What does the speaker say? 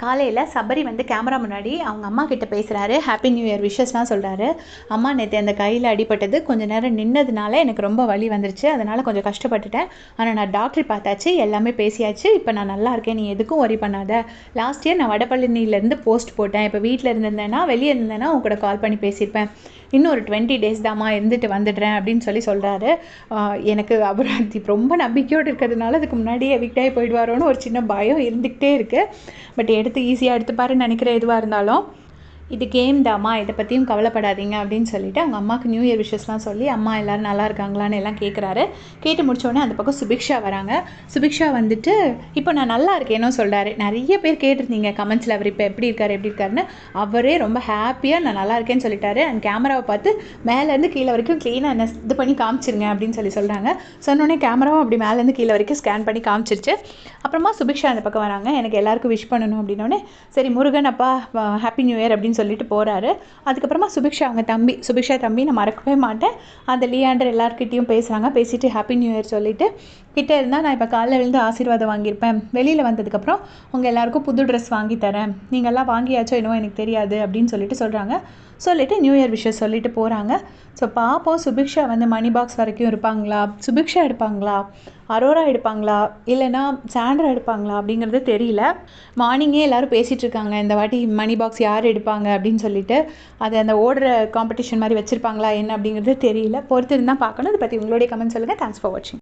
காலையில் சபரி வந்து கேமரா முன்னாடி அவங்க அம்மா கிட்ட பேசுகிறாரு. ஹாப்பி நியூ இயர் விஷஸ்லாம் சொல்கிறாரு. அம்மா நேற்று அந்த கையில் அடிபட்டது கொஞ்சம் நேரம் நின்னதுனால எனக்கு ரொம்ப வலி வந்துருச்சு, அதனால் கொஞ்சம் கஷ்டப்பட்டுட்டேன். ஆனால் நான் டாக்டர் பார்த்தாச்சு, எல்லாமே பேசியாச்சு, இப்போ நான் நல்லா இருக்கேன், நீ எதுக்கும் ஒரி பண்ணாத. லாஸ்ட் இயர் நான் வடபழனியிலேருந்து போஸ்ட் போட்டேன், இப்போ வீட்டில் இருந்திருந்தேன்னா வெளியே இருந்தேன்னா உங்க கூட கால் பண்ணி பேசியிருப்பேன். இன்னும் ஒரு 20 days தாம்மா இருந்துட்டு வந்துடுறேன் அப்படின்னு சொல்கிறாரு. எனக்கு அவர் ரொம்ப நம்பிக்கையோடு இருக்கிறதுனால அதுக்கு முன்னாடியே எவிக்டாகி போயிடுவாரோன்னு ஒரு சின்ன பயம் இருந்துக்கிட்டே இருக்குது. பட் எடுத்து ஈஸியாக எடுத்துப்பாருன்னு நினைக்கிற எதுவாக இருந்தாலும் இது கேம் தாம்மா, இதை பற்றியும் கவலைப்படாதீங்க அப்படின்னு சொல்லிட்டு அவங்க அம்மாவுக்கு நியூ இயர் விஷஸ்லாம் சொல்லி அம்மா எல்லோரும் நல்லா இருக்காங்களான்னு எல்லாம் கேட்குறாரு. கேட்டு முடிச்சோடனே அந்த பக்கம் சுபிக்ஷா வராங்க. சுபிக்ஷா வந்துட்டு இப்போ நான் நல்லா இருக்கேனோ சொல்கிறாரு. நிறைய பேர் கேட்டிருந்தீங்க கமெண்ட்ஸில் அவர் இப்போ எப்படி இருக்காருன்னு. அவரே ரொம்ப ஹாப்பியாக நான் நல்லா இருக்கேன்னு சொல்லிட்டாரு. அண்ட் கேமராவை பார்த்து மேலேருந்து கீழே வரைக்கும் க்ளீனாக என்ன இது பண்ணி காமிச்சிருங்க அப்படின்னு சொல்கிறாங்க. சொன்னோடனே கேமராவும் அப்படி மேலேருந்து கீழே வரைக்கும் ஸ்கேன் பண்ணி காமிச்சிருச்சு. அப்புறமா சுபிக்ஷா அந்த பக்கம் வராங்க. எனக்கு எல்லாருக்கும் விஷ் பண்ணணும் அப்படின்னோடனே சரி முருகன் அப்பா ஹாப்பி நியூ இயர் அப்படின்னு சொல்லிட்டு போகிறாரு. அதுக்கப்புறமா சுபிக்ஷா தம்பி நான் மறக்கவே மாட்டேன். அந்த லியாண்டர் எல்லாருக்கிட்டையும் பேசுகிறாங்க. பேசிட்டு ஹாப்பி நியூ இயர் சொல்லிட்டு கிட்டே இருந்தால் நான் இப்போ காலைல விழுந்து ஆசீர்வாதம் வாங்கியிருப்பேன், வெளியில் வந்ததுக்கப்புறம் உங்கள் எல்லாருக்கும் புது ட்ரெஸ் வாங்கி தரேன், நீங்கள்லாம் வாங்கியாச்சோ என்னவோ எனக்கு தெரியாது அப்படின்னு சொல்கிறாங்க. சொல்லிவிட்டு நியூ இயர் விஷஸ் சொல்லிட்டு போகிறாங்க. ஸோ பார்ப்போம் சுபிக்ஷா வந்து மணி பாக்ஸ் வரைக்கும் இருப்பாங்களா, சுபிக்ஷா எடுப்பாங்களா, அரோரா எடுப்பாங்களா, இல்லைனா சாண்ட்ரா எடுப்பாங்களா அப்படிங்கிறது தெரியல. மார்னிங்கே எல்லோரும் பேசிகிட்டு இருக்காங்க இந்த வாட்டி மணி பாக்ஸ் யார் எடுப்பாங்க அப்படின்னு சொல்லிட்டு. அது அந்த ஓடுற காம்படிஷன் மாதிரி வச்சுருப்பாங்களா என்ன அப்படிங்கிறது தெரியல. பொறுத்து இருந்தால் பார்க்கணும். அதை பற்றி உங்களுடைய கமெண்ட் சொல்லுங்கள். தேங்க்ஸ் ஃபார் வாட்சிங்.